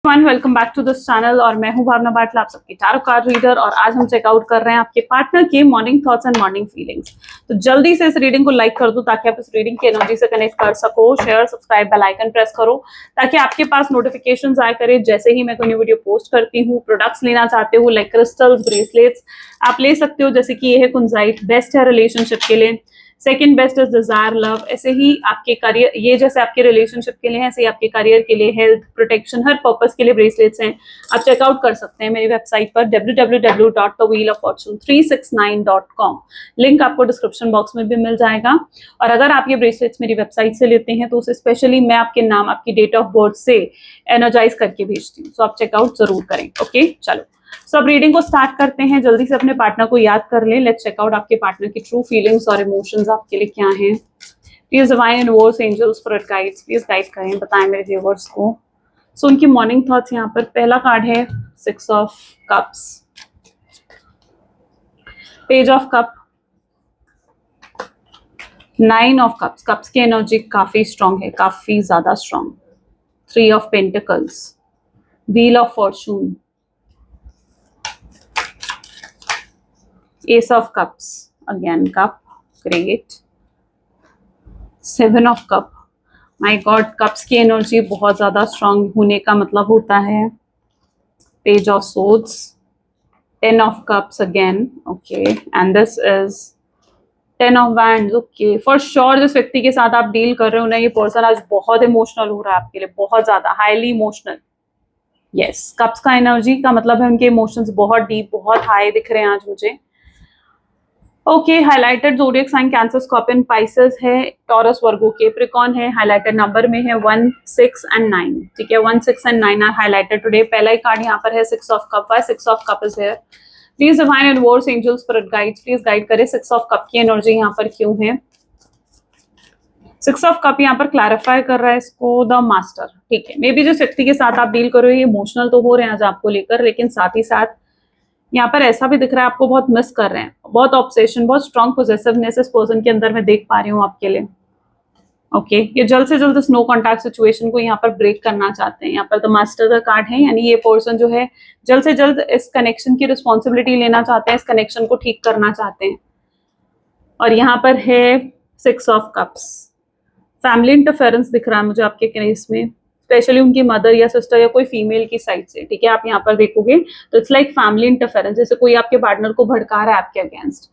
Welcome back to this channel और मैं हूं भावना बाटला, आप सबकी टैरो कार्ड रीडर। और आज हम चेकआउट कर रहे हैं आपके पार्टनर के morning thoughts and morning feelings. तो जल्दी से इस रीडिंग को लाइक कर दो ताकि आप इस रीडिंग की एनर्जी से कनेक्ट कर सको। Share, subscribe, bell icon press करो ताकि आपके पास नोटिफिकेशंस आए करे जैसे ही मैं कोई न्यू वीडियो पोस्ट करती हूँ। प्रोडक्ट्स लेना चाहते हो लाइक क्रिस्टल्स, ब्रेसलेट्स, आप ले सकते हो। जैसे कि ये है कुंजाइट, बेस्ट है रिलेशनशिप के लिए। Second best is desire love. ऐसे ही आपके करियर, ये जैसे आपके रिलेशनशिप के लिए है, ऐसे ही आपके करियर के लिए, हेल्थ, प्रोटेक्शन, हर पर्पस के लिए ब्रेसलेट्स हैं। आप चेकआउट कर सकते हैं मेरी वेबसाइट पर www.thewheeloffortune369.com। लिंक आपको डिस्क्रिप्शन बॉक्स में भी मिल जाएगा। और अगर आप ये ब्रेसलेट्स मेरी वेबसाइट से लेते हैं तो उसे स्पेशली मैं आपके नाम, आपकी डेट ऑफ बर्थ से एनर्जाइज करके भेजती हूँ। तो आप चेकआउट जरूर करें। ओके, चलो सब रीडिंग को स्टार्ट करते हैं। जल्दी से अपने पार्टनर को याद कर लें। लेट्स चेक आउट आपके पार्टनर की ट्रू फीलिंग्स और इमोशंस आपके लिए क्या हैं। Please divine universe, angels, spirit guides please guide करें, बताएं मेरे व्यूअर्स को। सो उनकी मॉर्निंग थॉट्स यहाँ पर। पहला कार्ड है 6 of cups, page of cup, 9 of cups. Cups की एनर्जी काफी स्ट्रांग है, काफी ज्यादा strong. 3 of pentacles, wheel of Fortune, Ace of Cups, again cup, great. 7 of Cup, my God, cups की एनर्जी बहुत ज्यादा स्ट्रांग होने का मतलब होता है। Page of Swords, 10 of Cups again, okay, and this is 10 of Wands, okay. For sure जिस व्यक्ति के साथ आप डील कर रहे हो ना, ये पर्सन आज बहुत इमोशनल हो रहा है आपके लिए, बहुत ज्यादा हाईली इमोशनल। यस, कप्स का एनर्जी का मतलब है उनके इमोशंस बहुत डीप, बहुत हाई दिख रहे हैं आज मुझे। Okay, highlighted zodiac sign Cancer, Scorpion, Pisces है, टॉरस, वर्गो, कैप्रिकॉर्न है। हाइलाइटेड नंबर में है 1, 6 एंड 9। ठीक है, 1, 6 एंड 9 आर हाइलाइटेड टुडे। पहला ही कार्ड यहाँ पर है 6 of cup. 6 of cup is here. Please divine universe, angels, spirit guides please guide करे 6 ऑफ कप की एनर्जी यहाँ पर क्यों है। 6 ऑफ कप यहाँ पर क्लैरिफाई कर रहा है इसको द मास्टर। ठीक है, मे बी जिस व्यक्ति के साथ आप डील कर रहे हो ये इमोशनल तो हो रहे हैं आज आपको लेकर, लेकिन साथ ही साथ यहाँ पर ऐसा भी दिख रहा है आपको बहुत मिस कर रहे हैं। बहुत ऑब्सेशन, बहुत स्ट्रॉन्ग पोजेसिवनेस इस पर्सन के अंदर मैं देख पा रही हूँ आपके लिए। ओके, ये जल्द से जल्द इस नो कॉन्टैक्ट सिचुएशन को यहाँ पर ब्रेक करना चाहते हैं। यहाँ पर द मास्टर का कार्ड है, यानी ये पर्सन जो है जल्द से जल्द इस कनेक्शन की रिस्पॉन्सिबिलिटी लेना चाहते हैं, इस कनेक्शन को ठीक करना चाहते हैं। और यहाँ पर है 6 ऑफ कप्स। फैमिली इंटरफेरेंस दिख रहा है मुझे आपके केस में, स्पेशली उनकी मदर या सिस्टर या कोई फीमेल की साइड से। ठीक है, आप यहाँ पर देखोगे तो इट्स लाइक फैमिली इंटरफेरेंस, जैसे कोई आपके पार्टनर को भड़का रहा है आपके अगेंस्ट।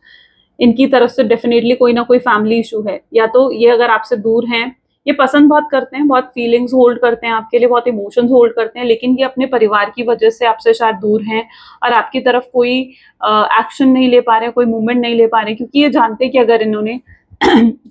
इनकी तरफ से डेफिनेटली कोई ना कोई फैमिली इशू है, या तो ये अगर आपसे दूर हैं, ये पसंद बहुत करते हैं, बहुत फीलिंग्स होल्ड करते हैं आपके लिए, बहुत इमोशंस होल्ड करते हैं, लेकिन ये अपने परिवार की वजह से आपसे शायद दूर हैं और आपकी तरफ कोई एक्शन नहीं ले पा रहे, कोई मूवमेंट नहीं ले पा रहे, क्योंकि ये जानते हैं कि अगर इन्होंने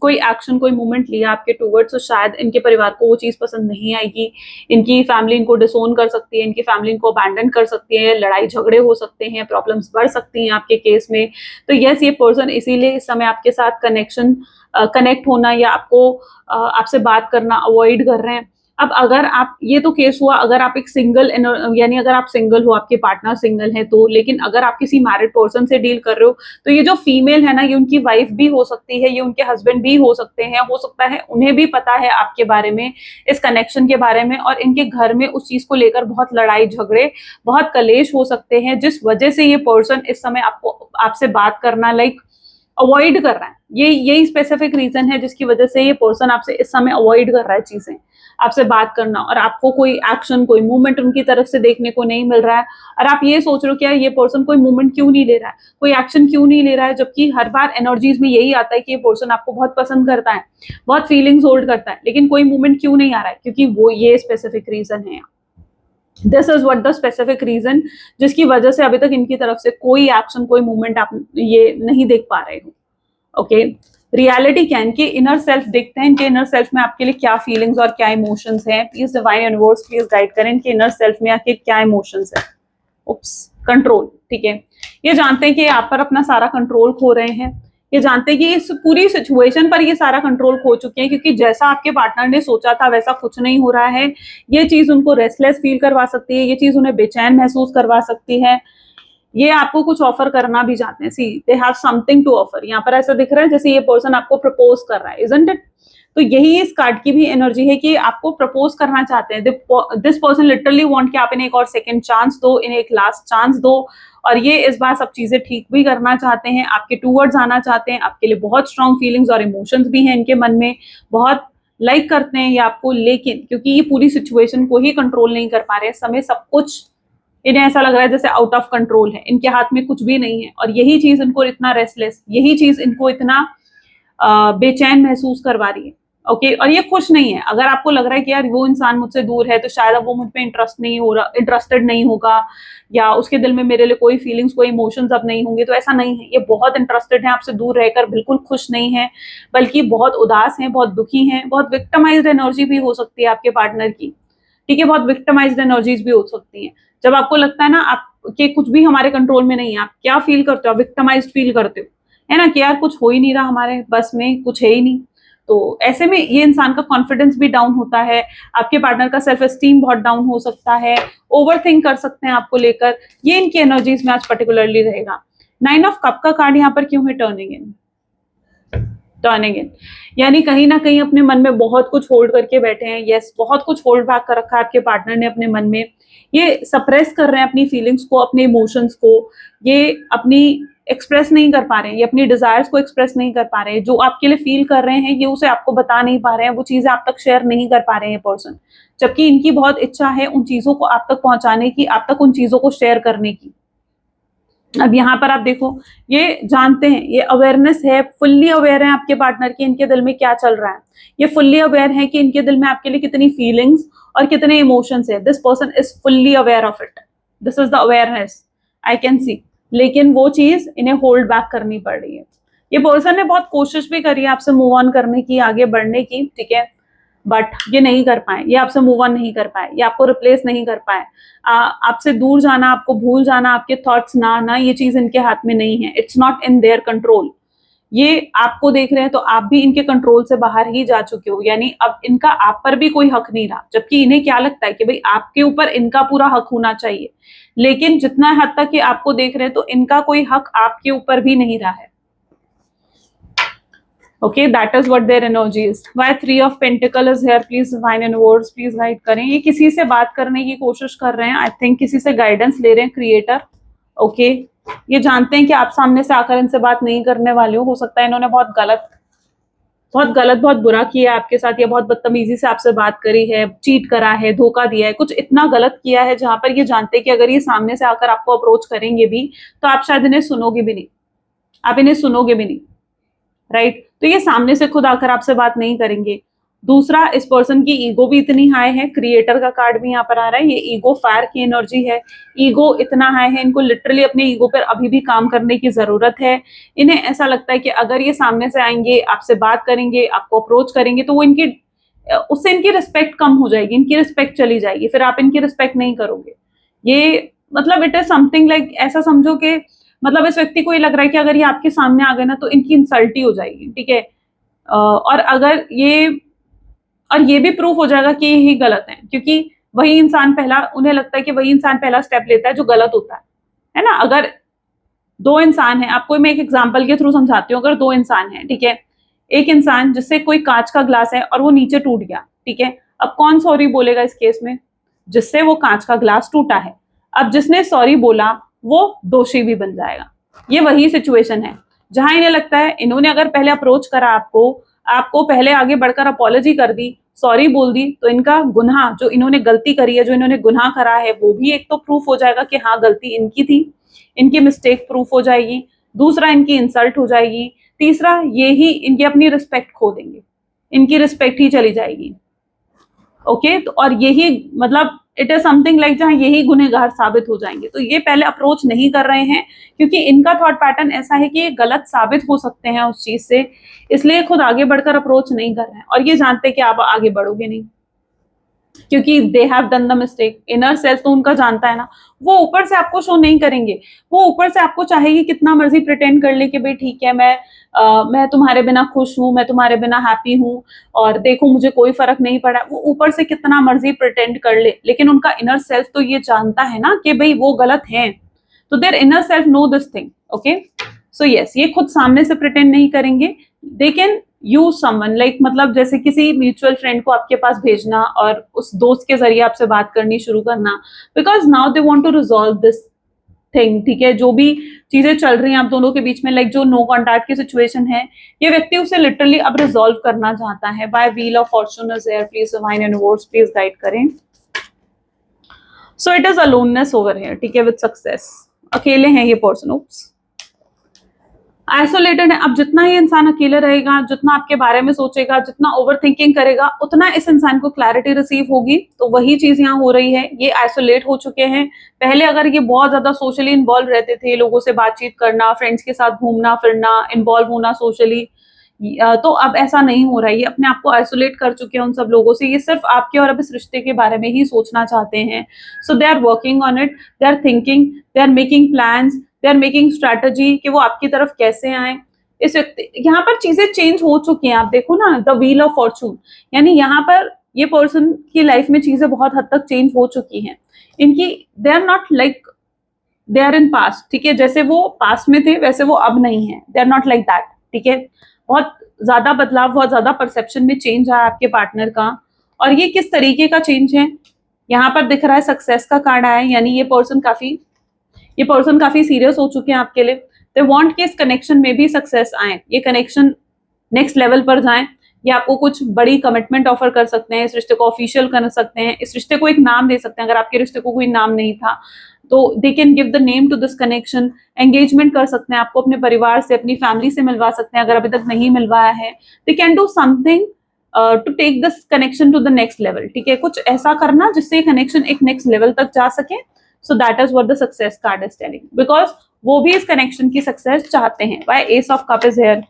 कोई एक्शन, कोई मूवमेंट लिया आपके टूवर्ड्स तो शायद इनके परिवार को वो चीज पसंद नहीं आएगी। इनकी फैमिली इनको डिसोन कर सकती है, इनकी फैमिली इनको अबैंडन कर सकती है, लड़ाई झगड़े हो सकते हैं, प्रॉब्लम्स बढ़ सकती हैं आपके केस में। तो यस, ये पर्सन इसीलिए इस समय आपके साथ कनेक्ट होना या आपसे बात करना अवॉइड कर रहे हैं। अब अगर आप, ये तो केस हुआ अगर आप एक सिंगल, यानी अगर आप सिंगल हो, आपके पार्टनर सिंगल है तो, लेकिन अगर आप किसी मैरिड पर्सन से डील कर रहे हो तो ये जो फीमेल है ना, ये उनकी वाइफ भी हो सकती है, ये उनके हस्बैंड भी हो सकते हैं, हो सकता है उन्हें भी पता है आपके बारे में, इस कनेक्शन के बारे में, और इनके घर में उस चीज को लेकर बहुत लड़ाई झगड़े, बहुत कलेश हो सकते हैं, जिस वजह से ये पर्सन इस समय आपसे बात करना अवॉइड कर रहा है। यही स्पेसिफिक रीजन है जिसकी वजह से ये पर्सन आपसे इस समय अवॉइड कर रहा है चीजें, आपसे बात करना, और आपको कोई एक्शन, कोई मूवमेंट उनकी तरफ से देखने को नहीं मिल रहा है। और आप ये सोच रहे हो क्या ये पर्सन कोई मूवमेंट क्यों नहीं ले रहा है, कोई एक्शन क्यों नहीं ले रहा है, जबकि हर बार एनर्जीज में यही आता है कि ये पर्सन आपको बहुत पसंद करता है, बहुत फीलिंग्स होल्ड करता है, लेकिन कोई मूवमेंट क्यों नहीं आ रहा है, क्योंकि वो ये स्पेसिफिक रीजन है। This is what the specific reason जिसकी वजह से अभी तक इनकी तरफ से कोई एक्शन, कोई मूवमेंट आप ये नहीं देख पा रहे हो। ओके, रियलिटी क्या है, इनके इनर सेल्फ देखते हैं, इनके इनर सेल्फ में आपके लिए क्या फीलिंग्स और क्या इमोशंस हैं। Please divine universe please guide करें इनके इनर सेल्फ में आखिर क्या इमोशंस है। उप्स, कंट्रोल। ठीक है, ये जानते हैं कि आप पर अपना सारा कंट्रोल खो रहे हैं, ये जानते हैं कि इस पूरी सिचुएशन पर ये सारा कंट्रोल खो चुके हैं, क्योंकि जैसा आपके पार्टनर ने सोचा था वैसा कुछ नहीं हो रहा है। ये चीज उनको रेस्टलेस फील करवा सकती है, ये चीज उन्हें बेचैन महसूस करवा सकती है। ये आपको कुछ ऑफर करना भी चाहते हैं, see they have something to offer. यहाँ पर ऐसा दिख रहा है जैसे ये पर्सन आपको प्रपोज कर रहा है, इजंट इट? तो यही इस कार्ड की भी एनर्जी है कि आपको प्रपोज करना चाहते हैं। दिस पर्सन लिटरली वांट कि आप इन्हें एक और सेकंड चांस दो, इन्हें एक लास्ट चांस दो, और ये इस बार सब चीजें ठीक भी करना चाहते हैं, आपके टूवर्ड्स आना चाहते हैं, आपके लिए बहुत स्ट्रॉन्ग फीलिंग्स और इमोशंस भी हैं इनके मन में, बहुत लाइक करते हैं ये आपको। लेकिन क्योंकि ये पूरी सिचुएशन को ही कंट्रोल नहीं कर पा रहे हैं, इस समय सब कुछ इन्हें ऐसा लग रहा है जैसे आउट ऑफ कंट्रोल है, इनके हाथ में कुछ भी नहीं है, और यही चीज इनको इतना रेस्टलेस, यही चीज इनको इतना बेचैन महसूस करवा रही है। ओके, और ये खुश नहीं है। अगर आपको लग रहा है कि यार वो इंसान मुझसे दूर है तो शायद अब वो मुझ पे इंटरेस्टेड नहीं होगा, या उसके दिल में मेरे लिए कोई फीलिंग्स, कोई इमोशंस अब नहीं होंगे, तो ऐसा नहीं है। ये बहुत इंटरेस्टेड है आपसे दूर रहकर, बिल्कुल खुश नहीं है, बल्कि बहुत उदास हैं, बहुत दुखी हैं, बहुत विक्टिमाइज्ड एनर्जी भी हो सकती है आपके पार्टनर की। ठीक है, बहुत विक्टिमाइज्ड एनर्जीज भी हो सकती हैं। जब आपको लगता है ना आप कि कुछ भी हमारे कंट्रोल में नहीं है, आप क्या फील करते हो? आप विक्टिमाइज्ड फील करते हो, है ना, कि यार कुछ हो ही नहीं रहा, हमारे बस में कुछ है ही नहीं। तो ऐसे में ये इंसान का कॉन्फिडेंस भी डाउन होता है, आपके पार्टनर का सेल्फ एस्टीम बहुत डाउन हो सकता है, ओवर थिंक कर सकते हैं आपको लेकर। ये इनकी एनर्जीज में आज पर्टिकुलरली रहेगा। 9 ऑफ कप का कार्ड यहाँ पर क्यों है? टर्निंग इन, टर्निंग इन, यानी कहीं ना कहीं अपने मन में बहुत कुछ होल्ड करके बैठे हैं। यस, बहुत कुछ होल्ड बैक कर रखा है आपके पार्टनर ने अपने मन में। ये सप्रेस कर रहे हैं अपनी फीलिंग्स को, अपने इमोशंस को, ये अपनी एक्सप्रेस नहीं कर पा रहे हैं, ये अपनी डिजायर्स को एक्सप्रेस नहीं कर पा रहे हैं। जो आपके लिए फील कर रहे हैं ये उसे आपको बता नहीं पा रहे हैं, वो चीजें आप तक शेयर नहीं कर पा रहे हैं पर्सन, जबकि इनकी बहुत इच्छा है उन चीजों को आप तक पहुंचाने की, आप तक उन चीजों को शेयर करने की। अब यहाँ पर आप देखो, ये जानते हैं, ये अवेयरनेस है, फुल्ली अवेयर है आपके पार्टनर की इनके दिल में क्या चल रहा है। ये फुल्ली अवेयर है कि इनके दिल में आपके लिए कितनी फीलिंग्स और कितने इमोशंस है। This person is fully aware of it, this is the awareness I can see. लेकिन वो चीज इन्हें होल्ड बैक करनी पड़ रही है। ये पर्सन ने बहुत कोशिश भी करी है आपसे मूव ऑन करने की, आगे बढ़ने की, ठीक है, बट ये नहीं कर पाए, ये आपसे मूव ऑन नहीं कर पाए, ये आपको रिप्लेस नहीं कर पाए। आपसे दूर जाना, आपको भूल जाना, आपके थॉट्स ना आना, ये चीज इनके हाथ में नहीं है। It's not in their control. ये आपको देख रहे हैं तो आप भी इनके कंट्रोल से बाहर ही जा चुके हो, यानी अब इनका आप पर भी कोई हक नहीं रहा। जबकि इन्हें क्या लगता है कि भाई आपके ऊपर इनका पूरा हक होना चाहिए, लेकिन जितना हद तक कि आपको देख रहे हैं तो इनका कोई हक आपके ऊपर भी नहीं रहा है। Okay, that is what their energy is. Why 3 of Pentacle is here? Please divine in words, please guide करें। ये किसी से बात करने की कोशिश कर रहे हैं, आई थिंक किसी से गाइडेंस ले रहे हैं, क्रिएटर। ओके, ये जानते हैं कि आप सामने से आकर इनसे बात नहीं करने वाले हो सकता है इन्होंने बहुत गलत बहुत बुरा किया है आपके साथ, या बहुत बदतमीजी से आपसे बात करी है, चीट करा है, धोखा दिया है, कुछ इतना गलत किया है जहां पर ये जानते हैं कि अगर ये सामने से आकर आपको अप्रोच करेंगे भी तो आप शायद इन्हें सुनोगे भी नहीं, आप इन्हें सुनोगे भी नहीं, राइट। तो ये सामने से खुद आकर आपसे बात नहीं करेंगे। दूसरा, इस पर्सन की ईगो भी इतनी हाई है, क्रिएटर का कार्ड भी यहाँ पर आ रहा है, ये ईगो फायर की एनर्जी है। ईगो इतना हाई है, इनको लिटरली अपने ईगो पर अभी भी काम करने की जरूरत है। इन्हें ऐसा लगता है कि अगर ये सामने से आएंगे, आपसे बात करेंगे, आपको अप्रोच करेंगे, तो वो इनकी उससे इनकी रिस्पेक्ट कम हो जाएगी, इनकी रिस्पेक्ट चली जाएगी, फिर आप इनकी रिस्पेक्ट नहीं करोगे। ये मतलब इट इज समथिंग लाइक, ऐसा समझो कि मतलब इस व्यक्ति को ये लग रहा है कि अगर ये आपके सामने आ गए ना तो इनकी इंसल्ट ही हो जाएगी, ठीक है। और अगर ये भी प्रूफ हो जाएगा कि यही गलत है, क्योंकि वही इंसान पहला, उन्हें लगता है कि वही इंसान पहला स्टेप लेता है जो गलत होता है ना। अगर दो इंसान है, आपको मैं एक एग्जांपल के थ्रू समझाती हूँ। अगर दो इंसान है, ठीक है, एक इंसान जिससे कोई कांच का ग्लास है और वो नीचे टूट गया, ठीक है, अब कौन सॉरी बोलेगा इस केस में? जिससे वो कांच का ग्लास टूटा है। अब जिसने सॉरी बोला वो दोषी भी बन जाएगा। ये वही सिचुएशन है जहां इन्हें लगता है इन्होंने अगर पहले अप्रोच करा आपको पहले आगे बढ़कर अपॉलॉजी कर दी, सॉरी बोल दी, तो इनका गुनाह, जो इन्होंने गलती करी है, जो इन्होंने गुनाह करा है, वो भी एक तो प्रूफ हो जाएगा कि हाँ गलती इनकी थी, इनकी मिस्टेक प्रूफ हो जाएगी। दूसरा, इनकी इंसल्ट हो जाएगी। तीसरा, ये ही इनकी अपनी रिस्पेक्ट खो देंगे, इनकी रिस्पेक्ट ही चली जाएगी। ओके, तो और यही मतलब इट इज समथिंग लाइक जहां यही गुनहगार साबित हो जाएंगे। तो ये पहले अप्रोच नहीं कर रहे हैं क्योंकि इनका थॉट पैटर्न ऐसा है कि ये गलत साबित हो सकते हैं उस चीज से, इसलिए खुद आगे बढ़कर अप्रोच नहीं कर रहे हैं। और ये जानते हैं कि आप आगे बढ़ोगे नहीं, क्योंकि दे have done the mistake. Inner self तो उनका जानता है ना, वो ऊपर से आपको शो नहीं करेंगे। वो ऊपर से आपको चाहेगी कितना मर्जी प्रिटेंड कर ले कि भाई ठीक है, मैं तुम्हारे बिना खुश हूँ, मैं तुम्हारे बिना हैप्पी हूँ, और देखो मुझे कोई फर्क नहीं पड़ा। वो ऊपर से कितना मर्जी प्रिटेंड कर ले, लेकिन उनका इनर सेल्फ तो ये जानता है ना कि भाई वो गलत है। तो their inner self know this thing, okay. So yes, ये खुद सामने से प्रिटेंड नहीं करेंगे, they can use someone, like मतलब जैसे किसी म्यूचुअल फ्रेंड को आपके पास भेजना और उस दोस्त के जरिए आपसे बात करनी शुरू करना, because now they want to resolve this thing, ठीक है। जो भी चीजें चल रही हैं आप दोनों के बीच में, लाइक जो नो कॉन्टैक्ट की सिचुएशन है, ये व्यक्ति उसे लिटरली अब रिजॉल्व करना चाहता है। By wheel of fortune is there, please divine universe please guide करें। So it is aloneness over here, ठीक है, विद सक्सेस। अकेले हैं ये पर्सन, उप्स, आइसोलेटेड है। अब जितना ये इंसान अकेले रहेगा, जितना आपके बारे में सोचेगा, जितना ओवर थिंकिंग करेगा, उतना इस इंसान को क्लैरिटी रिसीव होगी। तो वही चीज यहाँ हो रही है, ये आइसोलेट हो चुके हैं। पहले अगर ये बहुत ज्यादा सोशली इन्वॉल्व रहते थे, लोगों से बातचीत करना, फ्रेंड्स के साथ घूमना फिरना, इन्वॉल्व होना सोशली, तो अब ऐसा नहीं हो रहा है। ये अपने आप को आइसोलेट कर चुके हैं उन सब लोगों से। ये सिर्फ आपके और अब इस रिश्ते के बारे में ही सोचना चाहते हैं। So they are working on it, they are thinking, they are making plans, they are making strategy कि वो आपकी तरफ कैसे आए। इस व्यक्ति, यहाँ पर चीजें चेंज हो चुकी हैं। आप देखो ना, द व्हील ऑफ फॉर्चून, यानी यहाँ पर ये पर्सन की लाइफ में चीजें बहुत हद तक चेंज हो चुकी हैं इनकी। They are not like they are in past, ठीक है, जैसे वो पास्ट में थे वैसे वो अब नहीं है। They are not like that, ठीक है। बहुत ज्यादा बदलाव, बहुत ज्यादा परसेप्शन में चेंज आया आपके पार्टनर का। और ये किस तरीके का चेंज है, यहाँ पर दिख रहा है सक्सेस का कार्ड आया है, यानी ये पर्सन काफी सीरियस हो चुके हैं आपके लिए। दे वांट कि इस कनेक्शन में भी सक्सेस आए, ये कनेक्शन नेक्स्ट लेवल पर जाए। ये आपको कुछ बड़ी कमिटमेंट ऑफर कर सकते हैं, इस रिश्ते को ऑफिशियल कर सकते हैं, इस रिश्ते को एक नाम दे सकते हैं। अगर आपके रिश्ते को कोई नाम नहीं था तो they can give the name to this connection. Engagement कर सकते हैं, आपको अपने परिवार से, अपनी फैमिली से मिलवा सकते हैं अगर अभी तक नहीं मिलवाया है। They can do something to take this connection to the next level, ठीक है, कुछ ऐसा करना जिससे कनेक्शन एक नेक्स्ट लेवल तक जा सके। So that is what the success card is telling, because वो भी इस कनेक्शन की सक्सेस चाहते हैं। Y S of cup is here,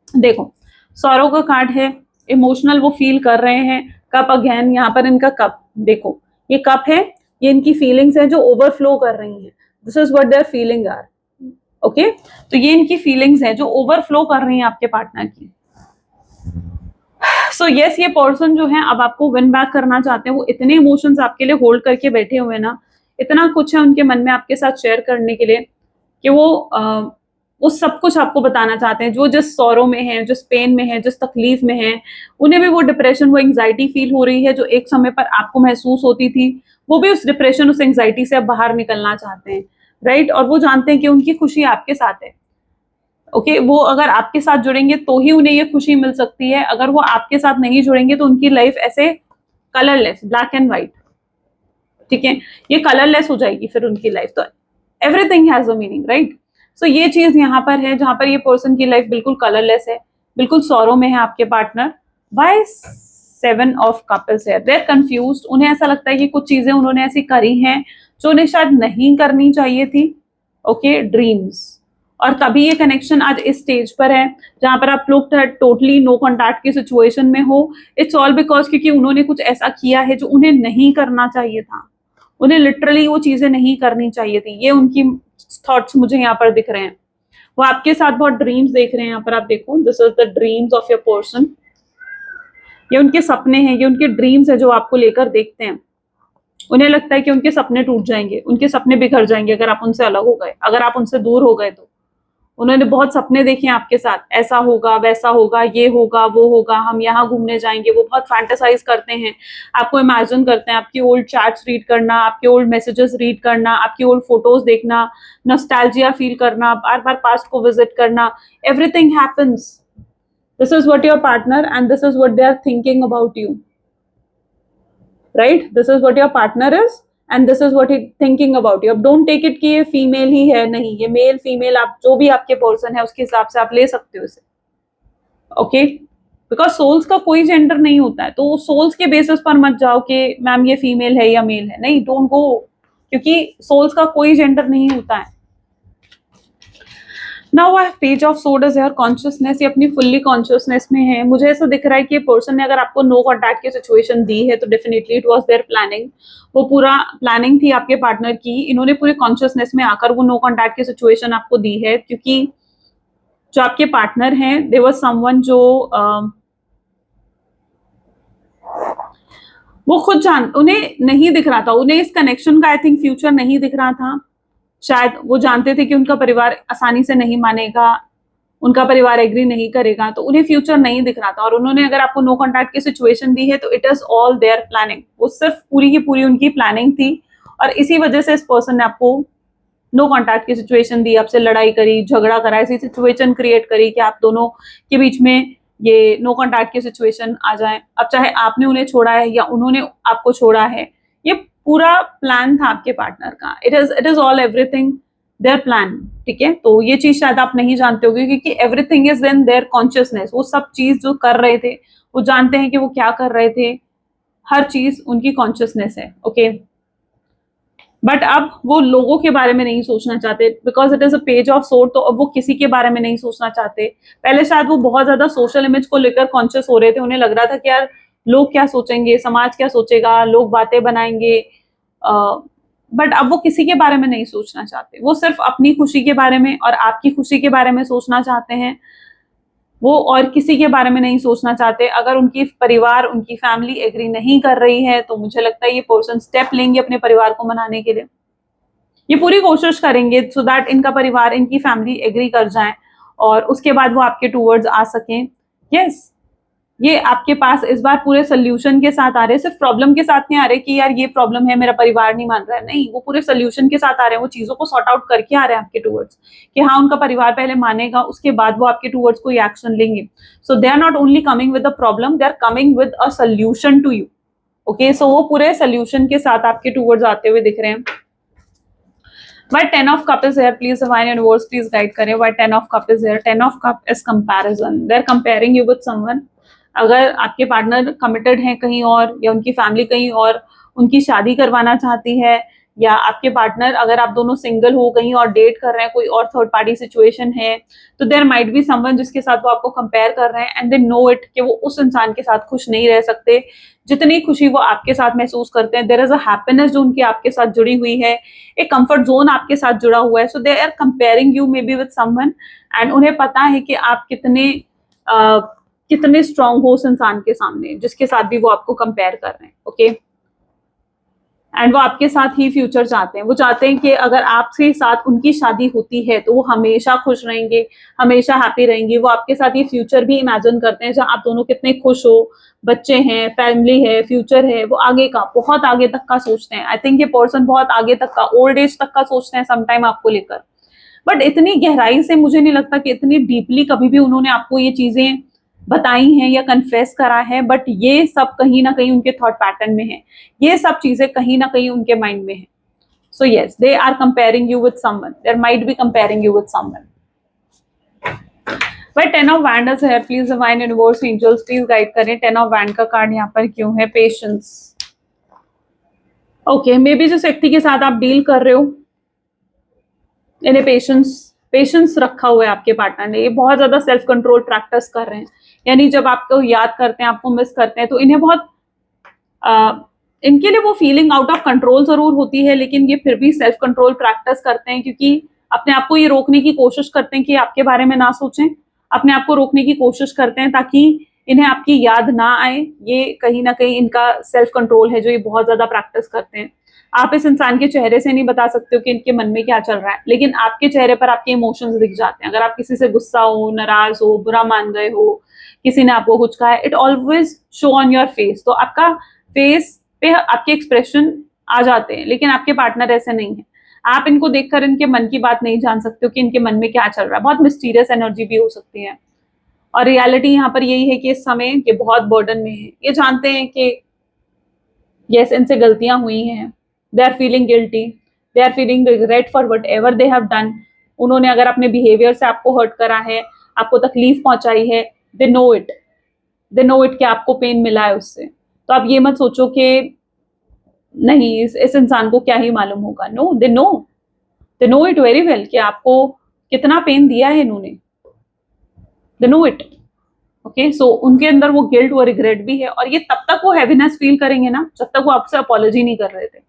देखो सौरव का कार्ड है, इमोशनल वो फील कर रहे हैं। कप अगेन, यहाँ पर इनका कप देखो, ये कप है, ये इनकी फीलिंग्स है जो ओवरफ्लो कर रही हैं। This is what their feeling are, okay. तो ये इनकी फीलिंग्स है जो ओवरफ्लो कर रही हैं आपके पार्टनर की। सो यस, ये पर्सन जो है अब आपको विन बैक करना चाहते हैं। वो इतने इमोशंस आपके लिए होल्ड करके बैठे हुए ना, इतना कुछ है उनके मन में आपके साथ शेयर करने के लिए कि वो सब कुछ आपको बताना चाहते हैं। जो जिस सौरों में है, जिस पेन में है, जिस तकलीफ में है, उन्हें भी वो डिप्रेशन, वो एंग्जाइटी फील हो रही है जो एक समय पर आपको महसूस होती थी। वो भी उस डिप्रेशन, उस एंग्जाइटी से अब बाहर निकलना चाहते हैं, राइट। और वो जानते हैं कि उनकी खुशी आपके साथ है, ओके। वो अगर आपके साथ जुड़ेंगे तो ही उन्हें ये खुशी मिल सकती है। अगर वो आपके साथ नहीं जुड़ेंगे तो उनकी लाइफ ऐसे कलरलेस, ब्लैक एंड व्हाइट, ठीक है, ये कलरलेस हो जाएगी फिर उनकी लाइफ। तो everything has a meaning, right. So ये चीज यहाँ पर है जहां पर ये पर्सन की लाइफ बिल्कुल कलरलेस है, बिल्कुल सौरों में है आपके पार्टनर। बाय 7 ऑफ कप्स है, दे आर कंफ्यूज्ड। उन्हें ऐसा लगता है कि कुछ चीजें उन्होंने ऐसी करी हैं जो उन्हें शायद नहीं करनी चाहिए थी, ओके। ड्रीम्स, और तभी ये कनेक्शन आज इस स्टेज पर है जहां पर आप लोग टोटली नो कॉन्टैक्ट की सिचुएशन में हो। इट्स ऑल बिकॉज क्योंकि उन्होंने कुछ ऐसा किया है जो उन्हें नहीं करना चाहिए था। उन्हें लिटरली वो चीजें नहीं करनी चाहिए थी। ये उनकी थॉट्स मुझे यहाँ पर दिख रहे हैं। वो आपके साथ बहुत ड्रीम्स देख रहे हैं। यहाँ पर आप देखो, this is the dreams of your person. ये उनके सपने हैं, ये उनके ड्रीम्स है जो आपको लेकर देखते हैं। उन्हें लगता है कि उनके सपने टूट जाएंगे, उनके सपने बिखर जाएंगे अगर आप उनसे अलग हो गए, अगर आप उनसे दूर हो गए। तो उन्होंने बहुत सपने देखे हैं आपके साथ, ऐसा होगा, वैसा होगा, ये होगा, वो होगा, हम यहाँ घूमने जाएंगे। वो बहुत फैंटेसाइज करते हैं, आपको इमेजिन करते हैं, आपकी ओल्ड चैट्स रीड करना, आपके ओल्ड मैसेजेस रीड करना, आपकी ओल्ड फोटोज देखना, नॉस्टैल्जिया फील करना, बार बार पास्ट को विजिट करना। Everything happens. This is what your partner and this is what they are thinking about you, right. This is what your partner is and this is what he thinking about you. अब don't take it कि ये female ही है, नहीं, ये male female, आप जो भी आपके पर्सन है उसके हिसाब से आप ले सकते हो इसे, ओके। बिकॉज सोल्स का कोई जेंडर नहीं होता है, तो सोल्स के बेसिस पर मत जाओ कि मैम ये फीमेल है या मेल है, नहीं, डोंट गो, क्योंकि सोल्स का कोई जेंडर नहीं होता है। Now I page of sword is your consciousness. ये अपनी फुल्ली कॉन्शियसनेस में है। मुझे ऐसा दिख रहा है कि पर्सन ने अगर आपको नो कॉन्टैक्ट की सिचुएशन दी है तो definitely it was their planning. वो पूरा प्लानिंग थी आपके पार्टनर की। इन्होंने पूरे कॉन्शियसनेस में आकर वो नो कॉन्टैक्ट की सिचुएशन आपको दी है, क्योंकि जो आपके पार्टनर हैं दे वाज समवन जो वो खुद उन्हें नहीं दिख रहा था, उन्हें इस कनेक्शन का आई थिंक फ्यूचर नहीं दिख रहा था। शायद वो जानते थे कि उनका परिवार आसानी से नहीं मानेगा, उनका परिवार एग्री नहीं करेगा, तो उन्हें फ्यूचर नहीं दिख रहा था। और उन्होंने अगर आपको नो कॉन्टैक्ट की सिचुएशन दी है तो it is all their planning, वो सिर्फ पूरी की पूरी उनकी प्लानिंग थी। और इसी वजह से इस पर्सन ने आपको नो कॉन्टैक्ट की सिचुएशन दी, आपसे लड़ाई करी, झगड़ा करा, ऐसी सिचुएशन क्रिएट करी कि आप दोनों के बीच में ये नो कॉन्टैक्ट की सिचुएशन आ जाए। अब चाहे आपने उन्हें छोड़ा है या उन्होंने आपको छोड़ा है, ये पूरा प्लान था आपके पार्टनर का। It is all everything their plan, ठीक है। तो ये चीज शायद आप नहीं जानते होगे, क्योंकि everything is in their consciousness. वो सब चीज जो कर रहे थे, वो जानते हैं कि वो क्या कर रहे थे, हर चीज उनकी कॉन्शियसनेस है, ओके। बट अब वो लोगों के बारे में नहीं सोचना चाहते, because it is a page of sword. तो अब वो किसी के बारे में नहीं सोचना चाहते। पहले शायद वो बहुत ज्यादा सोशल इमेज को लेकर कॉन्शियस हो रहे थे, उन्हें लग रहा था कि यार लोग क्या सोचेंगे, समाज क्या सोचेगा, लोग बातें बनाएंगे। बट अब वो किसी के बारे में नहीं सोचना चाहते, वो सिर्फ अपनी खुशी के बारे में और आपकी खुशी के बारे में सोचना चाहते हैं। वो और किसी के बारे में नहीं सोचना चाहते। अगर उनकी परिवार, उनकी फैमिली एग्री नहीं कर रही है, तो मुझे लगता है ये पर्सन स्टेप लेंगे अपने परिवार को मनाने के लिए। ये पूरी कोशिश करेंगे सो दैट इनका परिवार, इनकी फैमिली एग्री कर जाए और उसके बाद वो आपके टूवर्ड्स आ सकें। यस, ये आपके पास इस बार पूरे सोल्यूशन के साथ आ रहे हैं, सिर्फ प्रॉब्लम के साथ नहीं आ रहे कि यार ये प्रॉब्लम है, मेरा परिवार नहीं मान रहा है। नहीं, वो पूरे सोल्यूशन के साथ आ रहे हैं, वो चीजों को सॉर्ट आउट करके आ रहे हैं आपके टूवर्ड्स, कि हाँ उनका परिवार पहले मानेगा, उसके बाद वो आपके टूवर्ड्स कोई एक्शन लेंगे। So they are not only coming with a problem, they are coming with a solution to you, okay. So वो पूरे सोल्यूशन के साथ आपके टूवर्ड्स आते हुए दिख रहे हैं। Why 10 of cup is here? Please divine universe, please guide करें. Why 10 of cup is here? 10 of cup is comparison. They're comparing you with someone. अगर आपके पार्टनर कमिटेड हैं कहीं और, या उनकी फैमिली कहीं और उनकी शादी करवाना चाहती है, या आपके पार्टनर, अगर आप दोनों सिंगल हो कहीं और डेट कर रहे हैं, कोई और थर्ड पार्टी सिचुएशन है, तो देयर माइट बी समवन जिसके साथ वो आपको कंपेयर कर रहे हैं एंड दे नो इट कि वो उस इंसान के साथ खुश नहीं रह सकते जितनी खुशी वो आपके साथ महसूस करते हैं। देयर इज अ हैप्पीनेस जो उनकी आपके साथ जुड़ी हुई है, एक कंफर्ट जोन आपके साथ जुड़ा हुआ है। So they are comparing you maybe with someone, and उन्हें पता है कि आप कितने स्ट्रांग हो उस इंसान के सामने जिसके साथ भी वो आपको कंपेयर कर रहे हैं, ओके। एंड वो आपके साथ ही फ्यूचर चाहते हैं। वो चाहते हैं कि अगर आपके साथ उनकी शादी होती है तो वो हमेशा खुश रहेंगे, हमेशा हैप्पी रहेंगे। वो आपके साथ ये फ्यूचर भी इमेजिन करते हैं जहां आप दोनों कितने खुश हो, बच्चे हैं, फैमिली है, फ्यूचर है। वो आगे का, बहुत आगे तक का सोचते हैं। आई थिंक ये पर्सन बहुत आगे तक का, ओल्ड एज तक का सोचते हैं समटाइम आपको लेकर। बट इतनी गहराई से मुझे नहीं लगता कि इतनी डीपली कभी भी उन्होंने आपको ये चीजें बताई हैं या कन्फेस करा है। बट ये सब कहीं ना कहीं उनके थॉट पैटर्न में है, ये सब चीजें कहीं ना कहीं उनके माइंड में है। So yes, they are comparing you with someone, there might be comparing you with someone. भाई 10 of wand is here, please divine universe angels please guide करें। 10 ऑफ वैंड का कार्ड यहाँ पर क्यों है? Patience, okay. मे बी जिस व्यक्ति के साथ आप डील कर रहे हो, इन्हें पेशेंस रखा हुआ है आपके पार्टनर ने। ये बहुत ज्यादा सेल्फ कंट्रोल प्रैक्टिस कर रहे हैं, यानी जब आपको याद करते हैं, आपको मिस करते हैं, तो इन्हें बहुत इनके लिए वो फीलिंग आउट ऑफ कंट्रोल जरूर होती है, लेकिन ये फिर भी सेल्फ कंट्रोल प्रैक्टिस करते हैं, क्योंकि अपने आप को ये रोकने की कोशिश करते हैं कि आपके बारे में ना सोचें। अपने आप को रोकने की कोशिश करते हैं ताकि इन्हें आपकी याद ना आए। ये कहीं ना कहीं इनका सेल्फ कंट्रोल है जो ये बहुत ज्यादा प्रैक्टिस करते हैं। आप इस इंसान के चेहरे से नहीं बता सकते हो कि इनके मन में क्या चल रहा है, लेकिन आपके चेहरे पर आपके इमोशंस दिख जाते हैं। अगर आप किसी से गुस्सा हो, नाराज हो, बुरा मान गए हो, किसी ने आपको कुछ कहा है, it always show on your face. तो आपका फेस पे आपके एक्सप्रेशन आ जाते हैं, लेकिन आपके पार्टनर ऐसे नहीं है। आप इनको देखकर इनके मन की बात नहीं जान सकते हो कि इनके मन में क्या चल रहा है। बहुत मिस्टीरियस एनर्जी भी हो सकती है, और रियलिटी यहाँ पर यही है कि इस समय ये बहुत बर्डन में है। ये जानते हैं कि यस, इनसे गलतियां हुई हैं, they are feeling guilty, they are feeling regret for whatever they have done. उन्होंने अगर अपने बिहेवियर से आपको हर्ट करा है, आपको तकलीफ पहुंचाई है, दे नो इट, कि आपको पेन मिला है उससे। तो आप ये मत सोचो कि नहीं, इस इंसान को क्या ही मालूम होगा। No, they know it very well कि आपको कितना पेन दिया है इन्होंने, they know it, okay. So उनके अंदर वो गिल्ट, वो रिग्रेट भी है, और ये तब तक वो हैवीनेस फील करेंगे ना जब तक वो आपसे अपॉलॉजी नहीं कर रहे थे।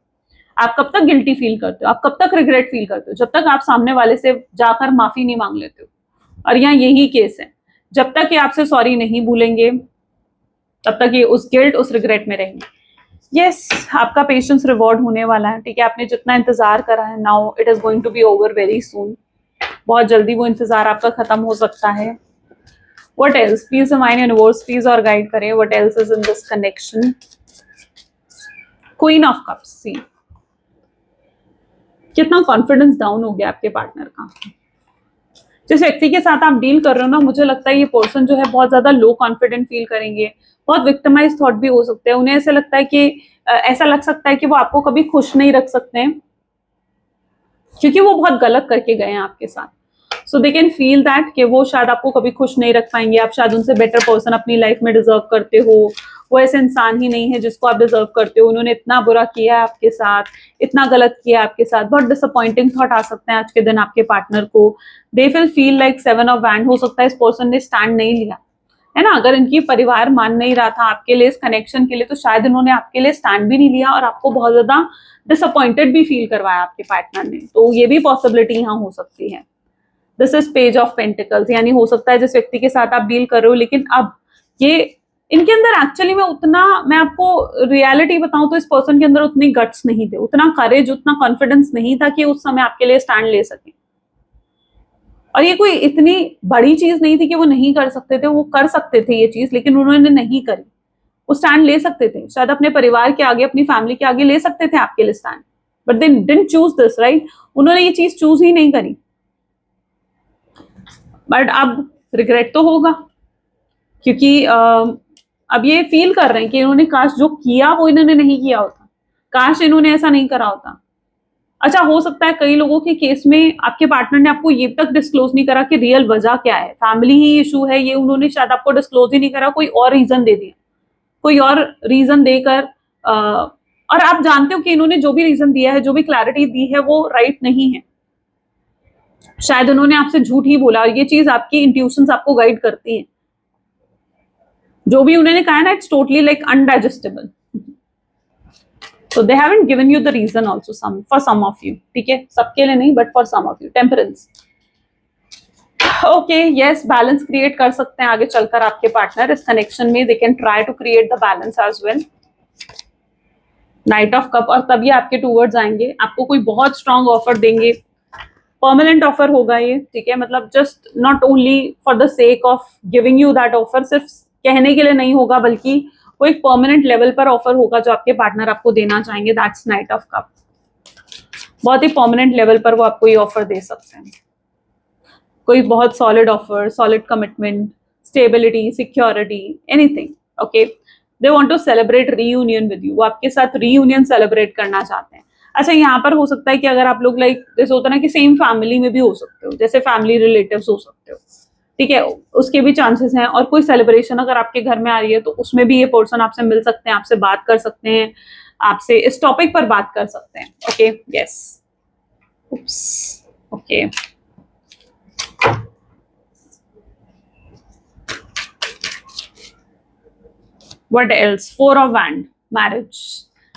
आप कब तक गिल्टी फील करते हो, आप कब तक रिग्रेट फील करते हो? जब तक आप सामने वाले से जाकर माफी नहीं मांग लेते हो। और यहाँ यही केस है, जब तक ये आपसे सॉरी नहीं भूलेंगे तब तक ये उस गिल्ट, उस रिग्रेट में रहेंगे। यस आपका पेशेंस रिवॉर्ड होने वाला है, ठीक है। आपने जितना इंतजार करा है, now it is going to be over very soon. बहुत जल्दी वो इंतजार आपका खत्म हो सकता है। What else? Please divine universe, please और गाइड करें। What else is in this connection? Queen of Cups, see कितना कॉन्फिडेंस डाउन हो गया आपके पार्टनर का। जिस व्यक्ति के साथ आप डील कर रहे हो ना, मुझे लगता है ये पर्सन जो है बहुत ज्यादा लो कॉन्फिडेंट फील करेंगे, बहुत विक्टिमाइज थॉट भी हो सकते हैं। उन्हें ऐसा लगता है कि ऐसा लग सकता है कि वो आपको कभी खुश नहीं रख सकते हैं, क्योंकि वो बहुत गलत करके गए हैं आपके साथ। सो दे कैन फील दैट कि वो शायद आपको कभी खुश नहीं रख पाएंगे, आप शायद उनसे बेटर पर्सन अपनी लाइफ में डिजर्व करते हो, वो ऐसे इंसान ही नहीं है जिसको आप डिजर्व करते हो, उन्होंने इतना बुरा किया है आपके साथ, इतना गलत किया है आपके साथ। बहुत डिसअपॉइंटिंग थॉट आ सकते हैं आज के दिन आपके पार्टनर को। They will feel like 7 of wand, हो सकता है इस पर्सन ने स्टैंड नहीं लिया है ना। अगर इनकी परिवार मान नहीं रहा था आपके लिए, इस कनेक्शन के लिए, तो शायद इन्होंने आपके लिए स्टैंड भी नहीं लिया और आपको बहुत ज्यादा डिसअपॉइंटेड भी फील करवाया आपके पार्टनर ने। तो ये भी पॉसिबिलिटी यहाँ हो सकती है। This is page of pentacles, यानी हो सकता है जिस व्यक्ति के साथ आप डील कर रहे हो, लेकिन अब ये इनके अंदर एक्चुअली में उतना, मैं आपको रियलिटी बताऊं तो इस पर्सन के अंदर उतनी गट्स नहीं थे, उतना करेज, उतना कॉन्फिडेंस नहीं था कि उस समय आपके लिए स्टैंड ले सके। और ये कोई इतनी बड़ी चीज नहीं थी कि वो नहीं कर सकते थे, वो कर सकते थे ये चीज, लेकिन उन्होंने नहीं करी। वो स्टैंड ले सकते थे, शायद अपने परिवार के आगे, अपनी फैमिली के आगे ले सकते थे आपके लिए stand, but they didn't choose this, right. उन्होंने ये चीज चूज ही नहीं करी। बट अब रिग्रेट तो होगा, क्योंकि अब ये फील कर रहे हैं कि इन्होंने काश जो किया वो इन्होंने नहीं किया होता, काश इन्होंने ऐसा नहीं करा होता। अच्छा, हो सकता है कई लोगों के केस में आपके पार्टनर ने आपको ये तक डिस्क्लोज नहीं करा कि रियल वजह क्या है, फैमिली ही इशू है, ये उन्होंने शायद आपको डिस्क्लोज ही नहीं करा, कोई और रीजन दे दिया, कोई और रीजन देकर और आप जानते हो कि इन्होंने जो भी रीजन दिया है, जो भी क्लैरिटी दी है, वो राइट नहीं है। शायद उन्होंने आपसे झूठ ही बोला, और ये चीज आपकी इंट्यूशंस आपको गाइड करती हैं। जो भी उन्होंने कहा ना, it's totally like undigestable. So they haven't given you the reason also, for some of you, ठीक है, सबके लिए नहीं, but for some of you. Temperance. Okay, yes, balance create कर सकते हैं आगे चलकर आपके पार्टनर इस कनेक्शन में। They can try to create the balance as well. Knight of Cup, और तभी आपके टूवर्ड्स आएंगे, आपको कोई बहुत स्ट्रॉन्ग ऑफर देंगे, परमानेंट ऑफर होगा ये, ठीक है। मतलब just not only for the sake of giving you that offer, सिर्फ कहने के लिए नहीं होगा, बल्कि वो एक परमानेंट लेवल पर ऑफर होगा जो आपके पार्टनर आपको देना चाहेंगे। That's night of cup. बहुत ही परमानेंट लेवल पर वो आपको ये ऑफर दे सकते हैं, कोई बहुत solid offer, solid commitment, stability, security, anything. Okay, they want to celebrate reunion with you, वो आपके साथ रीयूनियन सेलिब्रेट करना चाहते हैं। अच्छा, यहाँ पर हो सकता है कि अगर आप लोग लाइक जैसे होता है ना कि सेम फैमिली में भी हो सकते हो, जैसे फैमिली रिलेटिव्स हो सकते हो, ठीक है, उसके भी चांसेस हैं। और कोई सेलिब्रेशन अगर आपके घर में आ रही है तो उसमें भी ये पर्सन आपसे मिल सकते हैं, आपसे बात कर सकते हैं, आपसे इस टॉपिक पर बात कर सकते हैं। Okay, yes, okay. What else? 4 of wand, marriage.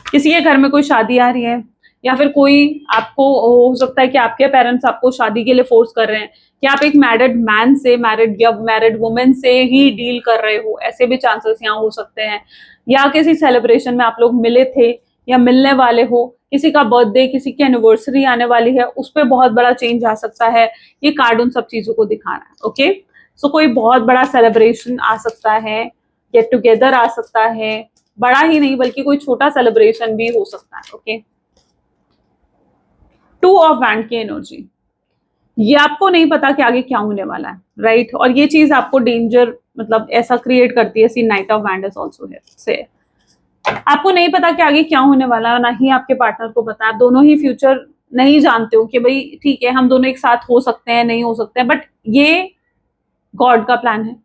किसी के घर में कोई शादी आ रही है, या फिर कोई आपको, हो सकता है कि आपके पेरेंट्स आपको शादी के लिए फोर्स कर रहे हैं, कि आप एक मैरिड मैन से, मैरिड वुमेन से ही डील कर रहे हो, ऐसे भी चांसेस यहाँ हो सकते हैं। या किसी सेलिब्रेशन में आप लोग मिले थे या मिलने वाले हो, किसी का बर्थडे, किसी की एनिवर्सरी आने वाली है, उस पर बहुत बड़ा चेंज आ सकता है। ये कार्ड उन सब चीजों को दिखा रहा है। ओके, सो कोई बहुत बड़ा सेलिब्रेशन आ सकता है, गेट टुगेदर आ सकता है, बड़ा ही नहीं बल्कि कोई छोटा सेलिब्रेशन भी हो सकता है। ओके, 2 ऑफ वैंड की एनर्जी, ये आपको नहीं पता कि आगे क्या होने वाला है, राइट। और ये चीज आपको डेंजर, मतलब ऐसा क्रिएट करती है। See knight of wand is also here से, आपको नहीं पता कि आगे क्या होने वाला है, ना ही आपके पार्टनर को पता। आप दोनों ही फ्यूचर नहीं जानते हो कि भाई ठीक है, हम दोनों एक साथ हो सकते हैं, नहीं हो सकते हैं, बट ये गॉड का प्लान है,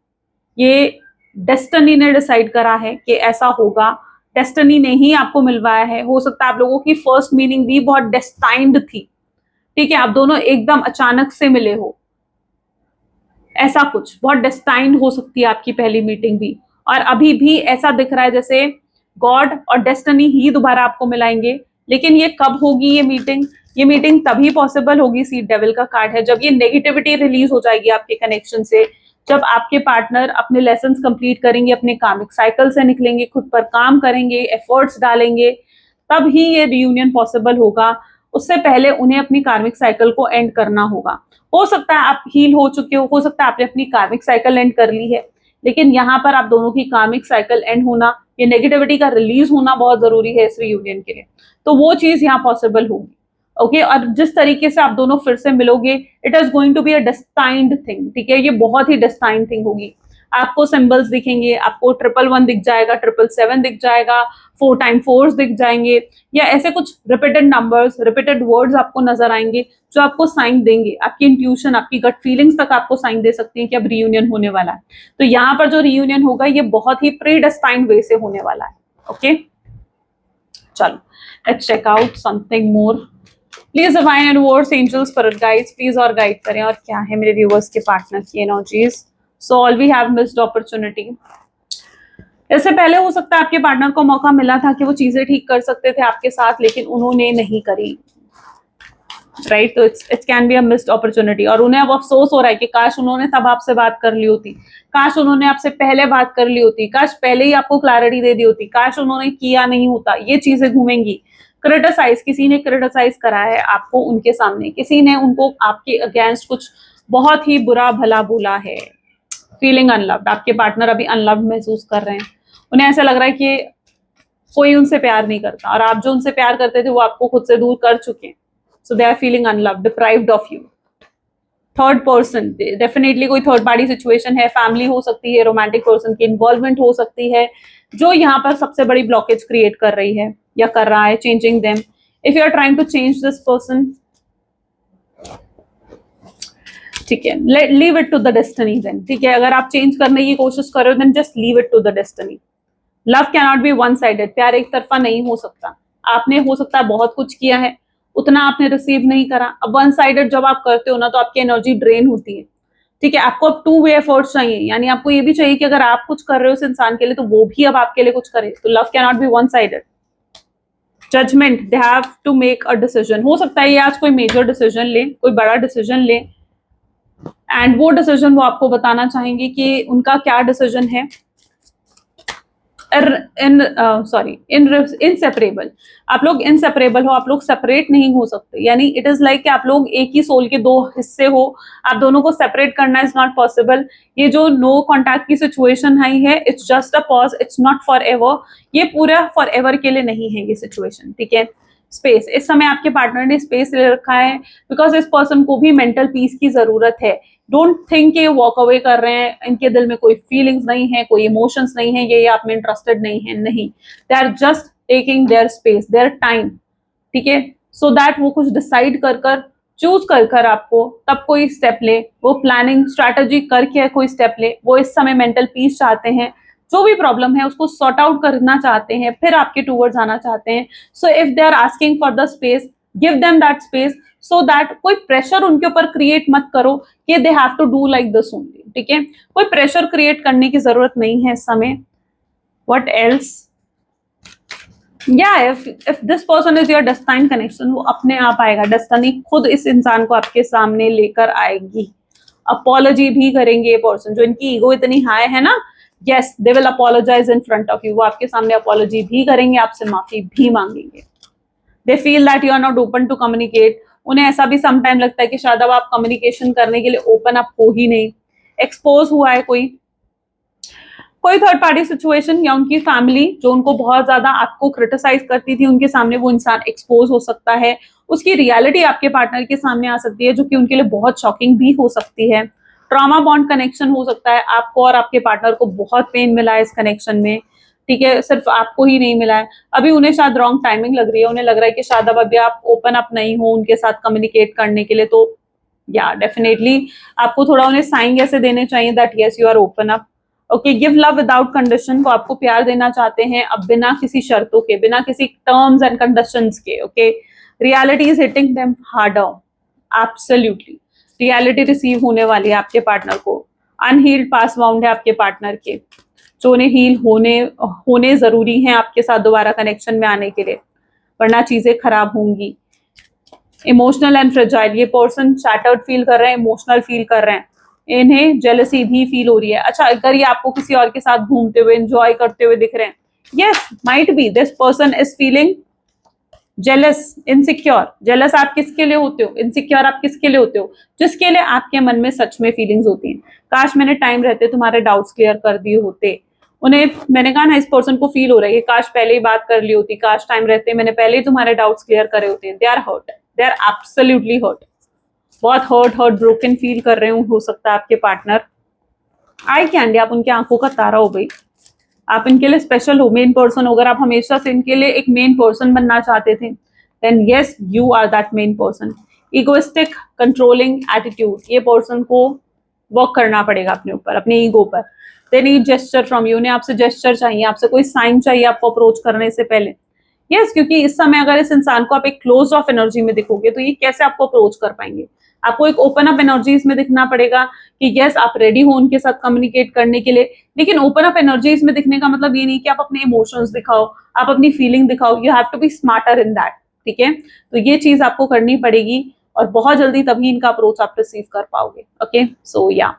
ये डेस्टिनी ने डिसाइड करा है कि ऐसा होगा, डेस्टिनी ने ही आपको मिलवाया है। हो सकता है आप लोगों की फर्स्ट मीनिंग भी बहुत डेस्टाइन्ड थी, ठीक है, आप दोनों एकदम अचानक से मिले हो, ऐसा कुछ बहुत डेस्टाइन्ड हो सकती है आपकी पहली मीटिंग भी। और अभी भी ऐसा दिख रहा है जैसे गॉड और डेस्टिनी ही दोबारा आपको मिलाएंगे, लेकिन ये कब होगी ये मीटिंग? ये मीटिंग तभी पॉसिबल होगी, सी डेविल का कार्ड है, जब ये नेगेटिविटी रिलीज हो जाएगी आपके कनेक्शन से, जब आपके पार्टनर अपने लेसन्स कंप्लीट करेंगे, अपने कार्मिक साइकिल से निकलेंगे, खुद पर काम करेंगे, एफर्ट्स डालेंगे, तब ही ये रियूनियन पॉसिबल होगा। उससे पहले उन्हें अपनी कार्मिक साइकिल को एंड करना होगा। हो सकता है आप हील हो चुके हो सकता है आपने अपनी कार्मिक साइकिल एंड कर ली है, लेकिन यहाँ पर आप दोनों की कार्मिक साइकिल एंड होना, ये नेगेटिविटी का रिलीज होना बहुत जरूरी है इस रियूनियन के लिए, तो वो चीज यहाँ पॉसिबल होगी। ओके, और जिस तरीके से आप दोनों फिर से मिलोगे, it is going to be a destined thing, ठीक है, ये बहुत ही डेस्टाइन्ड थिंग होगी। आपको सिंबल्स दिखेंगे, आपको 111 दिख जाएगा, 777 दिख जाएगा, 4 x 4 दिख जाएंगे, या ऐसे कुछ रिपीटेड नंबर्स, रिपीटेड वर्ड्स आपको नजर आएंगे जो आपको साइन देंगे, आपकी इंट्यूशन, आपकी गट फीलिंग्स तक आपको साइन दे सकती है कि अब रियूनियन होने वाला है। तो यहाँ पर जो रियूनियन होगा ये बहुत ही प्री डेस्टाइन्ड वे से होने वाला है। ओके, चलो let's check out something more. Please divine and words, angels, spirit guides, please और गाइड करें, और क्या है मेरे व्यूअर्स के पार्टनर की energies. So all we have missed opportunity. इससे पहले हो सकता है आपके पार्टनर को मौका मिला था कि वो चीजें ठीक कर सकते थे आपके साथ, लेकिन उन्होंने नहीं करी, राइट। तो it can be a missed opportunity, और उन्हें अब अफसोस हो रहा है कि काश उन्होंने तब आपसे बात कर ली होती, काश उन्होंने आपसे पहले बात कर ली होती, काश पहले ही आपको क्लैरिटी दे दी होती, काश उन्होंने किया नहीं होता। ये चीजें घूमेंगी। क्रिटिसाइज, किसी ने क्रिटिसाइज करा है आपको उनके सामने, किसी ने उनको आपके अगेंस्ट कुछ बहुत ही बुरा भला बोला है। फीलिंग अनलव्ड, आपके पार्टनर अभी अनलव्ड महसूस कर रहे हैं। उन्हें ऐसा लग रहा है कि कोई उनसे प्यार नहीं करता, और आप जो उनसे प्यार करते थे वो आपको खुद से दूर कर चुके हैं। So they are feeling unloved, deprived of you. Third person, definitely कोई थर्ड पार्टी सिचुएशन है, फैमिली हो सकती है, रोमांटिक पर्सन की इन्वॉल्वमेंट हो सकती है, जो यहाँ पर सबसे बड़ी ब्लॉकेज क्रिएट कर रही है या कर रहा है, changing them. If you are trying to change this person, ठीक है, leave it to the destiny then, ठीक है। अगर आप चेंज करने की कोशिश कर रहे हो then just leave it to the destiny. Love can not be one sided, प्यार एक तरफा नहीं हो सकता। आपने हो सकता है बहुत कुछ किया है, उतना आपने रिसीव नहीं करा। अब वन साइडेड जब आप करते हो ना, तो आपकी एनर्जी ड्रेन होती है, ठीक है। आपको अब 2 वे एफर्ट्स चाहिए, यानी आपको ये भी चाहिए कि अगर आप कुछ कर रहे हो उस इंसान के लिए, तो वो भी अब आपके लिए कुछ करे। तो love can not be one sided. Judgement, they have to make a decision. हो सकता है ये आज कोई मेजर डिसीजन ले, कोई बड़ा डिसीजन ले, एंड वो डिसीजन वो आपको बताना चाहेंगे कि उनका क्या डिसीजन है। इनसेपरेबल, आप लोग इनसेपरेबल हो, आप लोग सेपरेट नहीं हो सकते। यानी इट इज लाइक कि आप लोग एक ही सोल के 2 हिस्से हो, आप दोनों को सेपरेट करना इज नॉट पॉसिबल। ये जो नो कॉन्टैक्ट की सिचुएशन आई है, it's just a pause, it's not for ever. ये पूरा फॉर एवर के लिए नहीं है ये सिचुएशन, ठीक है। स्पेस, इस समय आपके पार्टनर ने स्पेस ले रखा है, बिकॉज इस पर्सन को भी मेंटल पीस की जरूरत है। डोंट थिंक ये वॉक अवे कर रहे हैं, इनके दिल में कोई फीलिंग्स नहीं है, कोई इमोशंस नहीं है, ये आप में इंटरेस्टेड नहीं है, नहीं। They are just taking their space, their time, ठीक है, सो दैट वो कुछ डिसाइड कर चूज कर आपको तब कोई स्टेप ले, वो प्लानिंग स्ट्रैटेजी करके कोई स्टेप ले। वो इस समय मेंटल पीस चाहते हैं, जो भी प्रॉब्लम है उसको सॉर्ट आउट करना चाहते हैं, फिर आपके टूवर्ड्स आना चाहते हैं। So if they are asking for the space, give them that space, so that कोई प्रेशर उनके ऊपर क्रिएट मत करो कि they have to do like this only, ठीक है। कोई प्रेशर क्रिएट करने की जरूरत नहीं है इस समय। व्हाट एल्स, या if this person is your destined connection, वो अपने आप आएगा, डेस्टिनी खुद इस इंसान को आपके सामने लेकर आएगी। अपॉलॉजी भी करेंगे ये पर्सन, जो इनकी ईगो इतनी हाई है ना, yes they will apologize in front of you, वो आपके सामने अपॉलॉजी भी करेंगे, आपसे माफी भी मांगेंगे। They feel that you are not open to communicate, उन्हें ऐसा भी सम टाइम लगता है कि शायद अब आप कम्युनिकेशन करने के लिए ओपन अप हो ही नहीं। एक्सपोज हुआ है कोई थर्ड पार्टी सिचुएशन, या उनकी फैमिली जो उनको बहुत ज्यादा आपको क्रिटिसाइज करती थी, उनके सामने वो इंसान एक्सपोज हो सकता है। उसकी रियलिटी आपके पार्टनर के सामने आ सकती है, जो कि उनके लिए बहुत शॉकिंग भी हो सकती है। ट्रॉमा बॉन्ड कनेक्शन हो सकता है, आपको और आपके पार्टनर को बहुत पेन मिला है इस कनेक्शन में, ठीक है, सिर्फ आपको ही नहीं मिला है। अभी उन्हें शायद रॉन्ग टाइमिंग लग रही है, उन्हें लग रहा है कि शायद अब अभी आप ओपन अप नहीं हो उनके साथ कम्युनिकेट करने के लिए। तो या डेफिनेटली आपको थोड़ा उन्हें साइन ऐसे देने चाहिए that yes you are open up. Okay, give love without condition, वो आपको प्यार देना चाहते हैं अब बिना किसी शर्तों के, बिना किसी टर्म्स एंड कंडीशंस के। Okay, reality is hitting them harder, absolutely reality receive होने वाली है आपके पार्टनर को। अनहील्ड पास बाउंड है आपके पार्टनर के, जो उन्हें हील होने जरूरी हैं आपके साथ दोबारा कनेक्शन में आने के लिए, वरना चीजें खराब होंगी। इमोशनल एंड फ्रेजाइल, ये पर्सन शैटर्ड फील कर रहे हैं, इमोशनल फील कर रहे हैं, इन्हें जेलसी भी फील हो रही है। अच्छा, अगर ये आपको किसी और के साथ घूमते हुए एंजॉय करते हुए दिख रहे हैं, yes might be this person is feeling jealous, insecure. Jealous आप किसके लिए होते हो, इनसिक्योर आप किसके लिए होते हो, जिसके लिए आपके मन में सच में फीलिंग्स होती हैं। काश मैंने टाइम रहते तुम्हारे डाउट्स क्लियर कर दिए होते। उन्हें, मैंने कहा ना, इस पर्सन को फील हो रहा है कि काश पहले ही बात कर ली होती, काश टाइम रहते मैंने पहले ही तुम्हारे डाउट्स क्लियर करे होते। They are hurt, they are absolutely hurt. बहुत हर्ट ब्रोकन फील कर रहे हो सकता है आपके पार्टनर। आई कैंडी, आप उनकी आंखों का तारा हो भाई, आप इनके लिए स्पेशल हो, मेन पर्सन हो। अगर आप हमेशा से इनके लिए एक मेन पर्सन बनना चाहते थे, then yes you are that main person. Egoistic controlling attitude, ये पर्सन को वर्क करना पड़ेगा अपने ऊपर, अपने ईगो पर। They need gesture from you, उन्हें आपसे जेस्चर चाहिए, आपसे कोई साइन चाहिए आपको अप्रोच करने से पहले। यस, क्योंकि इस समय अगर इस इंसान को आप एक क्लोज ऑफ एनर्जी में दिखोगे तो ये कैसे आपको अप्रोच कर पाएंगे। आपको एक ओपन अप एनर्जीज में दिखना पड़ेगा कि यस आप रेडी हो उनके साथ कम्युनिकेट करने के लिए। लेकिन ओपन अप एनर्जीज में दिखने का मतलब ये नहीं कि आप अपने इमोशंस दिखाओ, आप अपनी फीलिंग दिखाओ। You have to be smarter in that, ठीक है। तो ये चीज आपको करनी पड़ेगी और बहुत जल्दी तभी इनका अप्रोच आप रिसीव कर पाओगे। ओके, सो या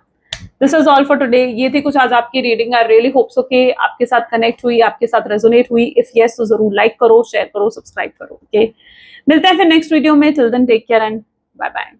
this is all for today. ये थी कुछ आज आपकी reading. I really hope so के आपके साथ कनेक्ट हुई, आपके साथ रेजोनेट हुई। इफ यस तो जरूर लाइक करो, शेयर करो, सब्सक्राइब करो। ओके, मिलते हैं फिर नेक्स्ट वीडियो में। Till then take care and bye bye.